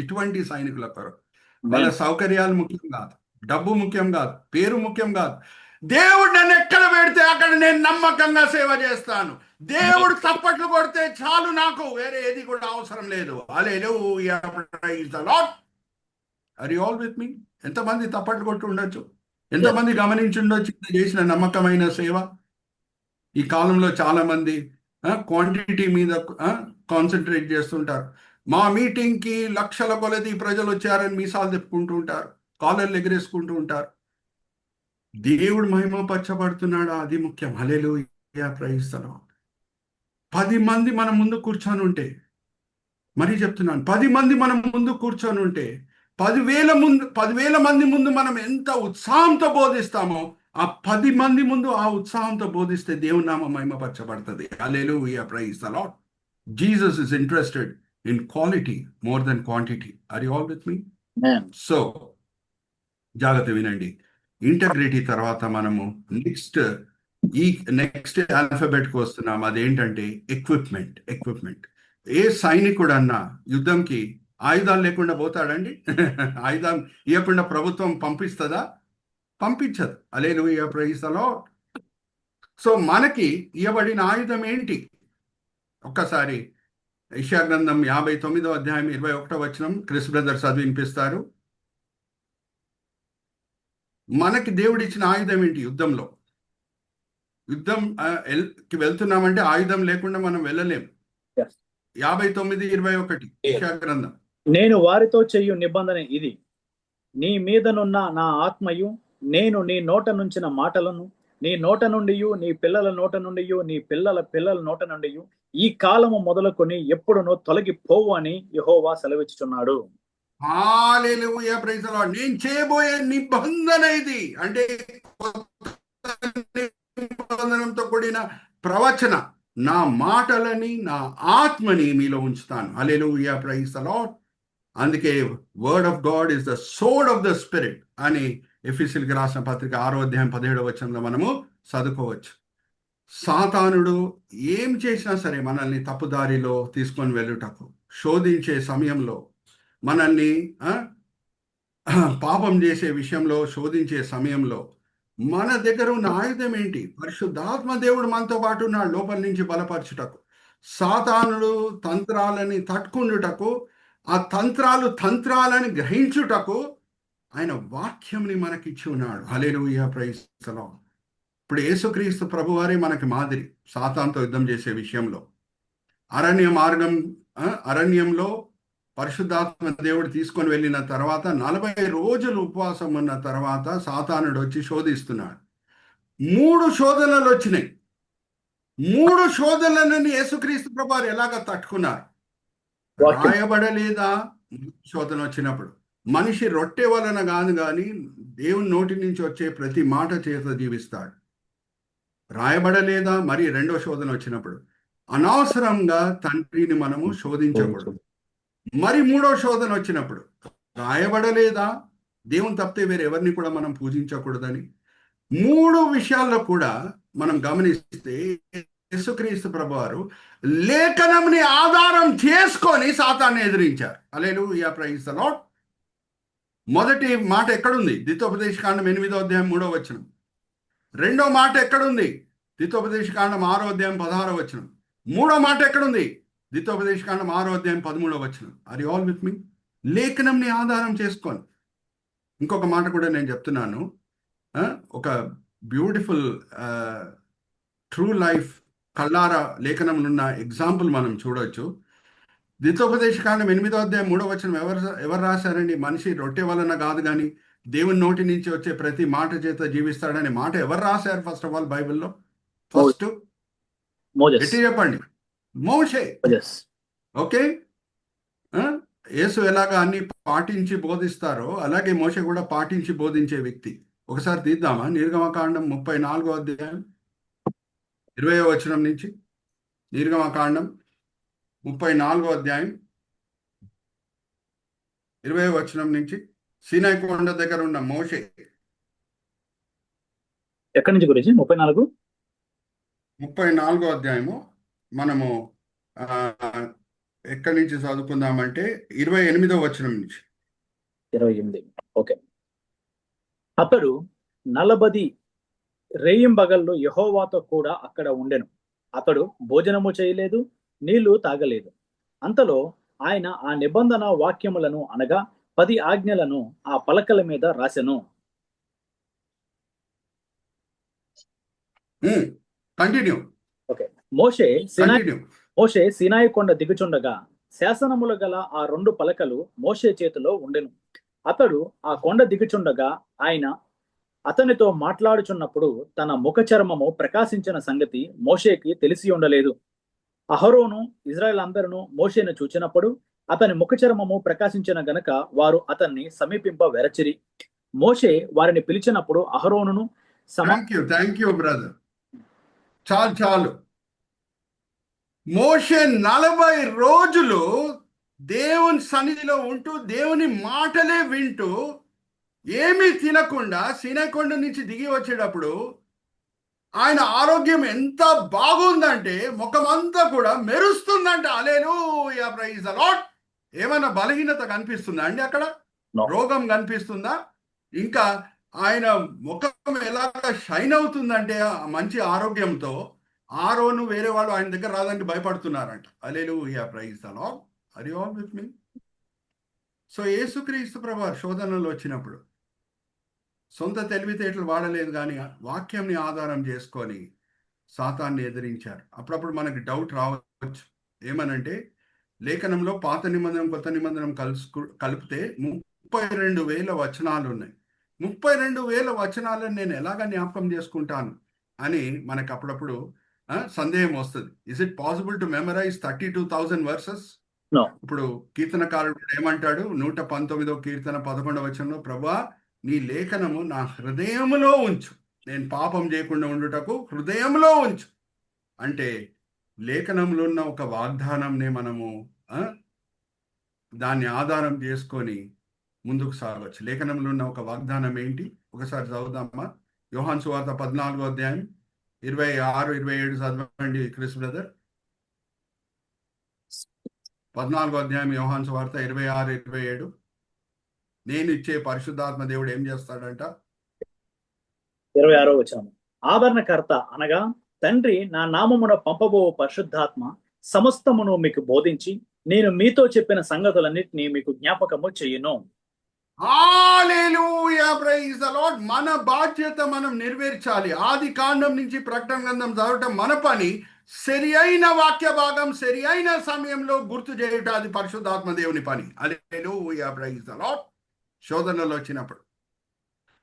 ఇటువంటి సైనికుల కొరకు వాళ్ళ సౌకర్యాలు ముఖ్యం కాదు, డబ్బు ముఖ్యం కాదు, పేరు ముఖ్యం కాదు. దేవుడు నన్ను ఎక్కడ పెడితే అక్కడ నేను నమ్మకంగా సేవ చేస్తాను. దేవుడు తప్పట్లు కొడితే చాలు, నాకు వేరే ఏది కూడా అవసరం లేదు. Hallelujah, praise the lord. Are you all with me? ఎంతమంది తప్పట్లు కొట్టి ఉండొచ్చు, ఎంతమంది గమనించి ఉండొచ్చు చేసిన నమ్మకమైన సేవ. ఈ కాలంలో చాలా మంది క్వాంటిటీ మీద కాన్సన్ట్రేట్ చేస్తుంటారు. మా మీటింగ్కి లక్షల కొలది ప్రజలు వచ్చారని మీసాలు తిప్పుకుంటూ ఉంటారు, కాలర్లు ఎగరేసుకుంటూ ఉంటారు. దేవుడు మహిమపరచబడుతున్నాడా, అది ముఖ్యం. హల్లెలూయా, ప్రైజ్ ది లార్డ్. 10 మంది మన ముందు కూర్చొని ఉంటే, మరీ చెప్తున్నాను, 10 మంది మనం ముందు కూర్చొని ఉంటే 10,000 మంది ముందు మనం ఎంత ఉత్సాహంతో బోధిస్తామో, ఆ 10 మంది ముందు ఆ ఉత్సాహంతో బోధిస్తే దేవుని నామం మహిమపరచబడుతుంది. Hallelujah, praise the lord. Jesus is interested in quality more than quantity. Are you all with me? So జాగ్రత్త వినండి. ఇంటగ్రిటీ తర్వాత మనము నెక్స్ట్ ఆల్ఫాబెట్కి వస్తున్నాం. అదేంటంటే ఎక్విప్మెంట్. ఏ సైనికుడు అన్నా యుద్ధంకి ఆయుధాలు లేకుండా పోతాడండి? ఆయుధం ఇవ్వకుండా ప్రభుత్వం పంపిస్తుందా? పంపించదు. హల్లెలూయా, ప్రైజ్ ది లార్డ్. సో మనకి ఇవ్వబడిన ఆయుధం ఏంటి? ఒక్కసారి యెషయా గ్రంథం 59వ అధ్యాయం 21వ వచనం క్రిస్ బ్రదర్ చదివి వినిపిస్తారు. మనకి దేవుడు ఇచ్చిన ఆయుధం ఏంటి? యుద్ధంకి వెళ్తున్నామంటే ఆయుధం లేకుండా మనం వెళ్ళలేం. 59:21 యెషయా గ్రంథం. నేను వారితో చెయ్యు నిబంధన ఇది, నీ మీదనున్న నా ఆత్మయు, నేను నీ నోట నుంచిన మాటలను, నీ నోట నుండి, నీ పిల్లల నోట నుండి, నీ పిల్లల పిల్లల నోట నుండి ఈ కాలము మొదలుకొని ఎప్పుడునో తొలగిపోవు అని యెహోవా సెలవిచ్చుచున్నాడు. హల్లెలూయా, ప్రైజ్ ది లార్డ్. నేను చేయబోయే నిబంధన ఇది, అంటే నిబంధనతో కూడిన ప్రవచన, నా మాటలని నా ఆత్మని మీలో ఉంచుతాను. హల్లెలూయా, ప్రైజ్ ది లార్డ్. అందుకే word of God is the sword of the spirit అని ఎఫెసీయులకు రాసిన పత్రిక 6వ అధ్యాయం 17వ వచనంలో మనము చదువుకోవచ్చు. సాతానుడు ఏం చేసినా సరే మనల్ని తప్పుదారిలో తీసుకొని వెళ్ళుటకు, శోధించే సమయంలో, మనల్ని పాపం చేసే విషయంలో శోధించే సమయంలో మన దగ్గర ఉన్న ఆయుధం ఏంటి? పరిశుద్ధాత్మ దేవుడు మనతో పాటు ఉన్నాడు లోపల నుంచి బలపరచుటకు, సాతానుడు తంత్రాలని తట్టుకుండుటకు, ఆ తంత్రాలని గ్రహించుటకు ఆయన వాక్యంని మనకిచ్చి ఉన్నాడు. హల్లెలూయా, ప్రైజ్ ది లార్డ్. ఇప్పుడు యేసుక్రీస్తు ప్రభువారే మనకి మాదిరి సాతానుతో యుద్ధం చేసే విషయంలో. అరణ్యంలో పరిశుద్ధాత్మ దేవుడు తీసుకొని వెళ్ళిన తర్వాత 40 రోజులు ఉపవాసం ఉన్న తర్వాత సాతానుడు వచ్చి శోధిస్తున్నాడు. 3 శోధనలు వచ్చినాయి. 3 శోధనలను యేసుక్రీస్తు ప్రభువారు ఎలాగ తట్టుకున్నారు? రాయబడలేదా? శోధన వచ్చినప్పుడు మనిషి రొట్టె వలన కాదు కానీ దేవుని నోటి నుంచి వచ్చే ప్రతి మాట చేత జీవిస్తాడు. రాయబడలేదా? మరి రెండో శోధన వచ్చినప్పుడు అనవసరంగా తండ్రిని మనము శోధించకూడదు. మరి 3వ శోధన వచ్చినప్పుడు రాయబడలేదా? దేవుని తప్పితే వేరే ఎవరిని కూడా మనం పూజించకూడదని. 3 విషయాల్లో కూడా మనం గమనిస్తే యేసుక్రీస్తు ప్రభువారు లేఖనంని ఆధారం చేసుకొని సాతాన్ని ఎదిరించారు. హల్లెలూయా, ప్రైజ్ ది లార్డ్. మొదటి మాట ఎక్కడుంది? ద్వితోపదేశకాండం 8వ అధ్యాయం 3వ వచనం. రెండో మాట ఎక్కడుంది? ద్వితోపదేశకాండం 6వ అధ్యాయం 16వ వచనం. 3వ మాట ఎక్కడుంది? ద్వితోపదేశకాండం 6వ అధ్యాయం 13వ వచనం. ఆర్ యు ఆల్ విత్ మీ? లేఖనంని ఆధారం చేసుకొని ఇంకొక మాట కూడా నేను చెప్తున్నాను. ఒక బ్యూటిఫుల్ ట్రూ లైఫ్ కల్లారా లేఖనంలో ఉన్న ఎగ్జాంపుల్ మనం చూడొచ్చు. ద్వితోపదేశకాండం 8వ అధ్యాయం 3వ వచనం ఎవరు రాశారండి? మనిషి రొట్టె వలన కాదు కానీ దేవుని నోటి నుంచి వచ్చే ప్రతి మాట చేత జీవిస్తాడనే మాట ఎవరు రాశారు? ఫస్ట్ ఆఫ్ ఆల్ బైబిల్లో ఫస్ట్ మోజెస్. ఎట్టి చెప్పండి, మోషే. ఓకే, యేసు ఎలాగా అన్ని పాటించి బోధిస్తారో అలాగే మోషే కూడా పాటించి బోధించే వ్యక్తి. ఒకసారి తీద్దామా? నిర్గమకాండం 34వ అధ్యాయం 20వ వచనం నుంచి. నిర్గమకాండం 34వ అధ్యాయం 20వ వచనం నుంచి. సీనాయి కొండ దగ్గర ఉన్న మోషే. ఎక్కడి నుంచి గురించి? 34వ అధ్యాయము మనము ఎక్కడి నుంచి చదువుకుందామంటే 28వ వచనం నుంచి. 28. ఓకే. అతడు 40 రేయింబగళ్ళు యెహోవాతో కూడా అక్కడ ఉండెను. అతడు భోజనము చేయలేదు, నీళ్లు తాగలేదు. అంతలో ఆయన ఆ నిబంధన వాక్యములను అనగా 10 ఆజ్ఞలను ఆ పలకల మీద రాసెను. కంటిన్యూ. ఓకే. మోషే సీనాయి కొండ దిగుచుండగా శాసనములు గల ఆ 2 పలకలు మోషే చేతిలో ఉండెను. అతడు ఆ కొండ దిగుచుండగా ఆయన అతనితో మాట్లాడుచున్నప్పుడు తన ముఖ చర్మము ప్రకాశించిన సంగతి మోషేకి తెలిసి ఉండలేదు. అహరోను ఇజ్రాయెల్ అందరూ మోషేను చూచినప్పుడు అతని ముఖ చర్మము ప్రకాశించిన గనక వారు అతన్ని సమీపింప వెరచిరి. మోషే వారిని పిలిచినప్పుడు అహరోనును థ్యాంక్ యూ బ్రదర్. చాలు. మోషే 40 రోజులు దేవుని సన్నిధిలో ఉంటూ దేవుని మాటలే వింటూ ఏమీ తినకుండా సీనాయి కొండ నుంచి దిగి వచ్చేటప్పుడు ఆయన ఆరోగ్యం ఎంత బాగుందంటే ముఖమంతా కూడా మెరుస్తుందంట. హల్లెలూయా, ప్రైజ్ ది లార్డ్. ఏమైనా బలహీనత కనిపిస్తుందా అండి అక్కడ? రోగం కనిపిస్తుందా? ఇంకా ఆయన ముఖం ఎలాగ షైన్ అవుతుందంటే మంచి ఆరోగ్యంతో. ఆరోను వేరే వాళ్ళు ఆయన దగ్గర రాదని భయపడుతున్నారంట. Hallelujah, praise the lord. Are you all with me? So యేసుక్రీస్తు ప్రభువారు శోధనలో వచ్చినప్పుడు సొంత తెలివితేటలు వాడలేదు కానీ వాక్యంని ఆధారం చేసుకొని సాతాన్ని ఎదిరించారు. అప్పుడప్పుడు మనకి డౌట్ రావచ్చు. ఏమనంటే లేఖనంలో పాత నిబంధనం కొత్త నిబంధనం కలిపితే 32,000 వచనాలు ఉన్నాయి. 32,000 వచనాలను నేను ఎలాగ జ్ఞాపకం చేసుకుంటాను అని మనకు అప్పుడప్పుడు సందేహం వస్తుంది. Is it possible to memorise 32,000 verses? ఇప్పుడు కీర్తనకారుడు ఏమంటాడు? 119వ కీర్తన 11వ వచనంలో, ప్రభువా నీ లేఖనము నా హృదయములో ఉంచు, నేను పాపం చేయకుండా ఉండుటకు హృదయంలో ఉంచు. అంటే లేఖనంలో ఉన్న ఒక వాగ్దానంనే మనము దాన్ని ఆధారం చేసుకొని ముందుకు సాగవచ్చు. లేఖనంలో ఉన్న ఒక వాగ్దానం ఏంటి? ఒకసారి చదువుదామా? యోహాను సువార్త 14వ అధ్యాయం 26, 27 చదవండి క్రిస్ బ్రదర్. 14వ అధ్యాయం యోహాను సువార్త 26, 27. నేను ఇచ్చే పరిశుద్ధాత్మ దేవుడు ఏం చేస్తాడంట? 26వ వచనం. ఆదరణకర్త అనగా తండ్రి నా నామమున పంపబో పరిశుద్ధాత్మ సమస్తమును మీకు బోధించి నేను మీతో చెప్పిన సంగతులన్నిటినీ మీకు జ్ఞాపకము చెయ్యును. హల్లెలూయా, ప్రైజ్ ది లార్డ్. మన బాధ్యత మనం నెరవేర్చాలి. ఆది కాండం నుంచి ప్రకటన గ్రంథం చదవటం మన పని. సరి అయిన వాక్య భాగం సరి అయిన సమయంలో గుర్తు చేయట అది పరిశుద్ధాత్మ దేవుని పని. Hallelujah, praise the lord. శోధనలో వచ్చినప్పుడు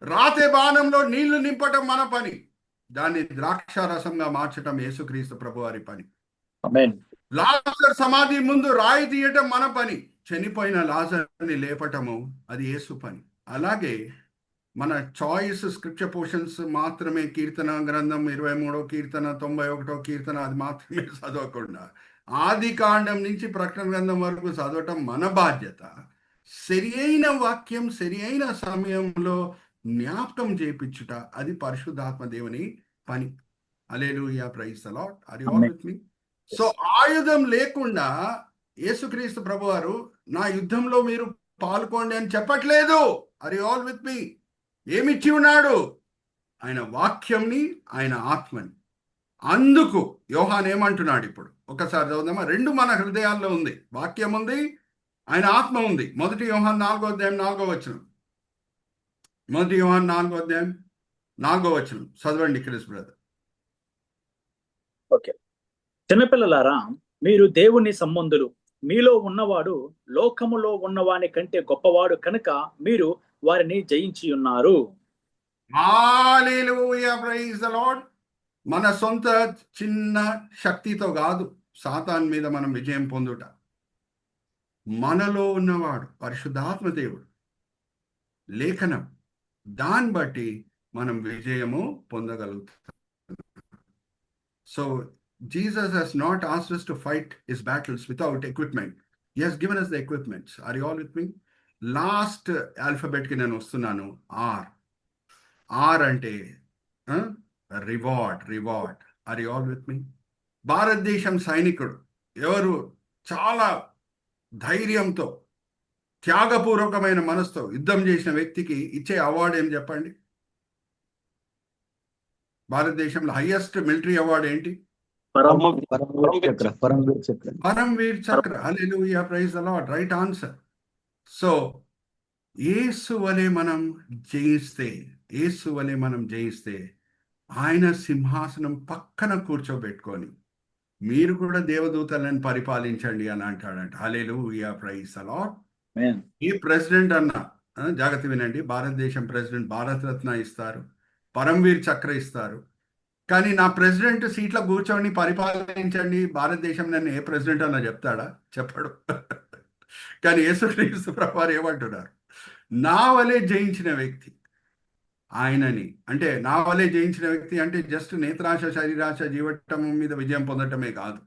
రాతే బాణంలో నీళ్లు నింపటం మన పని. దాన్ని ద్రాక్షారసంగా మార్చటం యేసుక్రీస్తు ప్రభువారి పని. ఆమేన్. లాజరు సమాధి ముందు రాయి తీయటం మన పని. చనిపోయిన లాజరుని లేపటము అది యేసు పని. అలాగే మన చాయిస్ స్క్రిప్చర్ పోర్షన్స్ మాత్రమే, కీర్తన గ్రంథం 23వ కీర్తన 91వ కీర్తన అది మాత్రమే చదవకుండా ఆది కాండం నుంచి ప్రకటన గ్రంథం వరకు చదవటం మన బాధ్యత. సరి అయిన వాక్యం సరి అయిన సమయంలో జ్ఞాపకం చేయించుట అది పరిశుద్ధాత్మ దేవుని పని. Hallelujah, praise the lord. Are you all with me? So ఆయుధం లేకుండా యేసుక్రీస్తు ప్రభువారు నా యుద్ధంలో మీరు పాల్గొండి అని చెప్పట్లేదు. ఆర్ యు ఆల్ విత్ మీ? ఏమిచ్చి ఉన్నాడు? ఆయన వాక్యంని, ఆయన ఆత్మని. అందుకు యోహాన్ ఏమంటున్నాడు ఇప్పుడు? ఒకసారి చదువుదామా? రెండు మన హృదయాల్లో ఉంది. వాక్యం ఉంది, ఆయన ఆత్మ ఉంది. 1 యోహాను 4వ అధ్యాయం 4వ వచనం. మొదటి యోహాను 4వ అధ్యాయం 4వ వచనం చదవండి క్రిస్ బ్రదర్. ఓకే. చిన్నపిల్లలారా, మీరు దేవుని సంబంధులు, మీలో ఉన్నవాడు లోకములో ఉన్నవాని కంటే గొప్పవాడు కనుక మీరు వారిని జయించి ఉన్నారు. హల్లెలూయా, ప్రైజ్ ద లార్డ్. మన సొంత చిన్న శక్తితో కాదు సాతాన్ మీద మనం విజయం పొందుట. మనలో ఉన్నవాడు పరిశుద్ధాత్మ దేవుడు, లేఖనం, దాన్ని బట్టి మనం విజయము పొందగలుగుతాం. So Jesus has not asked us to fight his battles without equipment. He has given us the equipments. Are you all with me? Last ఆల్ఫాబెట్కి నేను వస్తున్నాను. ఆర్ అంటే reward. Are you all with me? భారతదేశం సైనికుడు ఎవరు చాలా ధైర్యంతో త్యాగపూర్వకమైన మనసుతో యుద్ధం చేసిన వ్యక్తికి ఇచ్చే అవార్డు ఏం చెప్పండి? భారతదేశంలో హైయెస్ట్ మిలిటరీ అవార్డు ఏంటి? Paramvir Chakra. Hallelujah, praise the lord. Right answer. So యేసు వలె మనం జయిస్తే ఆయన సింహాసనం పక్కన కూర్చోబెట్టుకొని మీరు కూడా దేవదూతలను పరిపాలించండి అని అంటాడంట. హల్లెలూయా, ప్రైజ్ ది లార్డ్. ఈ ప్రెసిడెంట్ అన్న జాగ్రత్త వినండి, భారతదేశం ప్రెసిడెంట్ భారతరత్న ఇస్తారు, పరమ్వీర్ చక్ర ఇస్తారు. కానీ నా ప్రెసిడెంట్ సీట్లో కూర్చొని పరిపాలించండి భారతదేశం నన్ను ఏ ప్రెసిడెంట్ అన్న చెప్తాడా? చెప్పడు. కానీ యేసుక్రీస్తు ప్రభువారు ఏమంటున్నారు? నా వలే జయించిన వ్యక్తి ఆయనని, అంటే నా వలే జయించిన వ్యక్తి అంటే జస్ట్ నేత్రాశ, శరీరాశ, జీవటం మీద విజయం పొందటమే కాదు,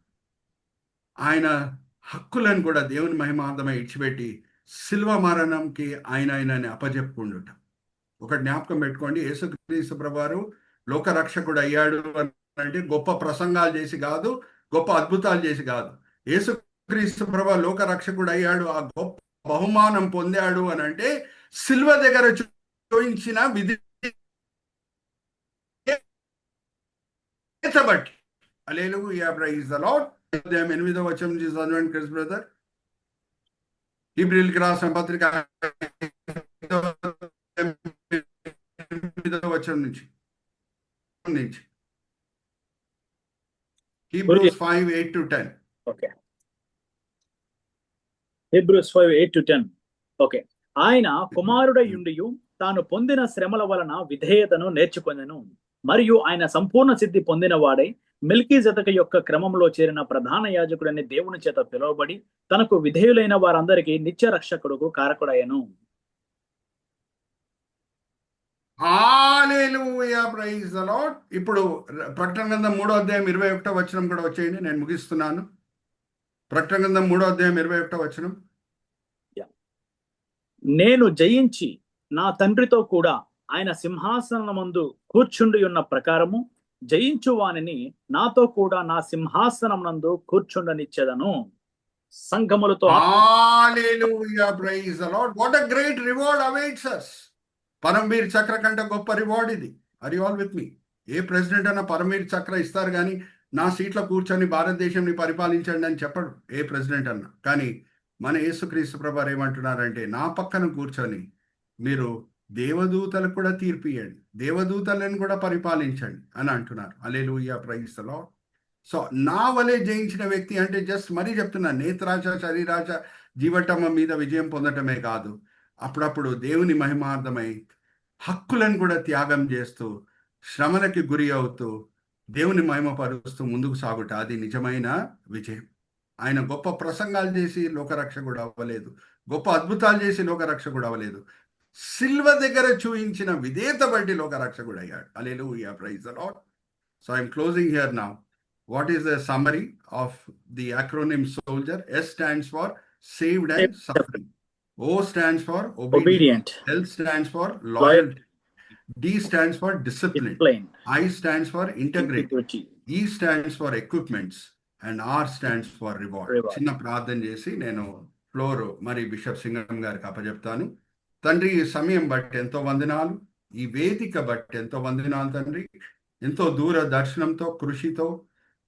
ఆయన హక్కులను కూడా దేవుని మహిమార్థమై ఇచ్చిపెట్టి శిల్వ మరణంకి ఆయనని అప్పజెప్పుకుండుట. ఒక జ్ఞాపకం పెట్టుకోండి, యేసుక్రీస్తు ప్రభువారు లోకరక్షకుడు అయ్యాడు అంటే గొప్ప ప్రసంగాలు చేసి కాదు, గొప్ప అద్భుతాలు చేసి కాదు. యేసుక్రీస్తు ప్రభువారు లోకరక్షకుడు అయ్యాడు, ఆ గొప్ప బహుమానం పొందాడు అని అంటే సిల్వ దగ్గర చూపించిన విధి బట్టి. హల్లెలూయా, ప్రైజ్ ది లార్డ్. 8వ వచనం నుంచి చదవండి క్రిస్ బ్రదర్. హెబ్రీయులకు రాసిన పత్రిక 8వ వచనం నుంచి Hebrews 5:8-10. ఓకే. Hebrews 5:8-10. ఓకే. ఆయన కుమారుడై ఉండియు తాను పొందిన శ్రమల వలన విధేయతను నేర్చుకొనెను, మరియు ఆయన సంపూర్ణ సిద్ధి పొందిన వాడై మెల్కీజెదెకు యొక్క క్రమంలో చేరిన ప్రధాన యాజకుడని దేవుని చేత పిలువబడి తనకు విధేయులైన వారందరికీ నిత్య రక్షకుడుకు కారకుడయ్యను. హల్లెలూయా, ప్రైజ్ ది లార్డ్. ఇప్పుడు ప్రకటన గ్రంథం 3వ అధ్యాయం 21వ వచనం కూడా వచ్చేయండి, నేను ముగిస్తున్నాను. ప్రకటన గ్రంథం 3వ అధ్యాయం 21వ వచనం. నేను జయించి నా తండ్రితో కూడా ఆయన సింహాసనమందు కూర్చుండి ఉన్న ప్రకారము జయించు వానిని నాతో కూడా నా సింహాసనమునందు కూర్చుండనిచ్చెదను. సంఘములతో. Hallelujah, praise the lord. What a great reward awaits us. Paramvir Chakra కంటే గొప్ప రివార్డ్ ఇది. Are you all with me? A president అన్న పరమవీర్ చక్ర ఇస్తారు కానీ నా సీట్లో కూర్చొని భారతదేశంని పరిపాలించండి అని చెప్పడు ఏ ప్రెసిడెంట్ అన్న. కానీ మన యేసుక్రీస్తు ప్రభువారు ఏమంటున్నారంటే నా పక్కన కూర్చొని మీరు దేవదూతలకు కూడా తీర్పు ఇవ్వండి, దేవదూతలను కూడా పరిపాలించండి అని అంటున్నారు. హల్లెలూయా, ప్రైజ్ ది లార్డ్. సో నా వలే జయించిన వ్యక్తి అంటే జస్ట్ మరీ చెప్తున్నా, నేత్రాశ, శరీరాశ, జీవటమ మీద విజయం పొందటమే కాదు, అప్పుడప్పుడు దేవుని మహిమార్థమై హక్కులను కూడా త్యాగం చేస్తూ శ్రమలకి గురి అవుతూ దేవుని మహిమపరుస్తూ ముందుకు సాగుట, అది నిజమైన విజయం. ఆయన గొప్ప ప్రసంగాలు చేసి లోకరక్షకుడు అవ్వలేదు, గొప్ప అద్భుతాలు చేసి లోకరక్షకుడు అవ్వలేదు, సిల్వ దగ్గర చూయించిన విధేయత బట్టి లోకరక్షకుడు అయ్యాడు. Hallelujah, praise the lord. So I'm closing here now. What is the summary of the acronym SOLDIER? S stands for saved and suffering. O stands for obedient. L stands for loyalty. D stands for discipline. I stands for integrity. E stands for equipments. And R stands for reward. చిన్న ప్రార్థన చేసి నేను floor మరి bishop Singam గారికి అప్పచెప్తాను. తండ్రి, ఈ సమయం బట్టి ఎంతో వందనాలు, ఈ వేదిక బట్టి ఎంతో వందనాలు తండ్రి. ఎంతో దూర దర్శనంతో కృషితో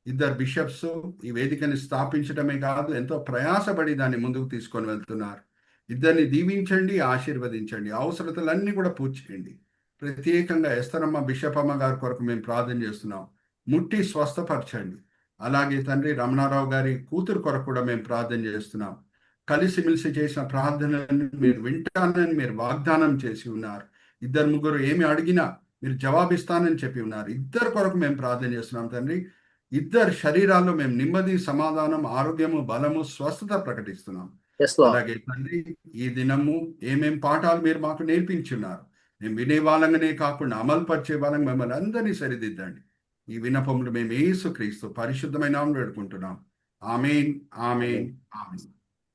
ఇద్దరు బిషప్స్ ఈ వేదికని స్థాపించడమే కాదు, ఎంతో ప్రయాసపడి దాన్ని ముందుకు తీసుకొని వెళ్తున్నారు. ఇద్దరిని దీవించండి, ఆశీర్వదించండి, అవసరతలన్నీ కూడా పూర్తి చేయండి. ప్రత్యేకంగా ఎస్తరమ్మ బిషప్ అమ్మ గారి కొరకు మేము ప్రార్థన చేస్తున్నాం. ముట్టి స్వస్థపరచండి. అలాగే తండ్రి రమణారావు గారి కూతురు కొరకు కూడా మేము ప్రార్థన చేస్తున్నాం. కలిసిమెలిసి చేసిన ప్రార్థనలను మీరు వింటానని మీరు వాగ్దానం చేసి ఉన్నారు. ఇద్దరు ముగ్గురు ఏమి అడిగినా మీరు జవాబిస్తానని చెప్పి ఉన్నారు. ఇద్దరు కొరకు మేము ప్రార్థన చేస్తున్నాం తండ్రి. ఇద్దరు శరీరాల్లో మేము నెమ్మది, సమాధానం, ఆరోగ్యము, బలము, స్వస్థత ప్రకటిస్తున్నాం. Yes lord. అలాగే తండ్రి ఈ దినము ఏమేం పాఠాలు మీరు మాకు నేర్పించున్నారు, మేము వినే వాళ్ళంగానే కాకుండా అమలు పరిచే వాళ్ళని మిమ్మల్ని అందరినీ సరిదిద్దండి. ఈ విన్నపములు మేము యేసుక్రీస్తు పరిశుద్ధమైన నామములో వేడుకుంటున్నాం. ఆమేన్, ఆమేన్, ఆమేన్.